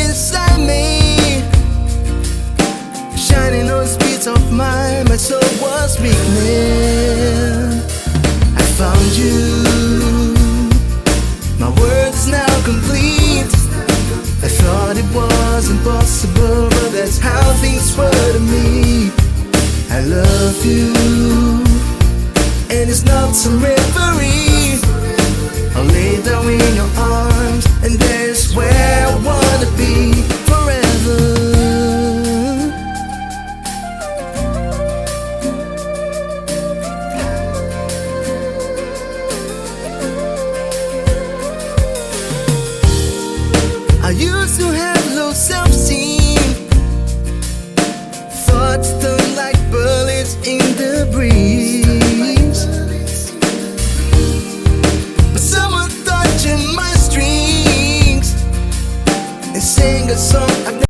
inside me, shining those beats of mine. My soul was weakening. I found you. My words now complete. I thought it was impossible, but that's how things were to me. I love you, and it's not some reverie. I'll lay down in your arms, and there's where I wanna be forever. I used to have low self-esteem, thoughts turn like bullets in the breeze. But someone touching my strings and sing a song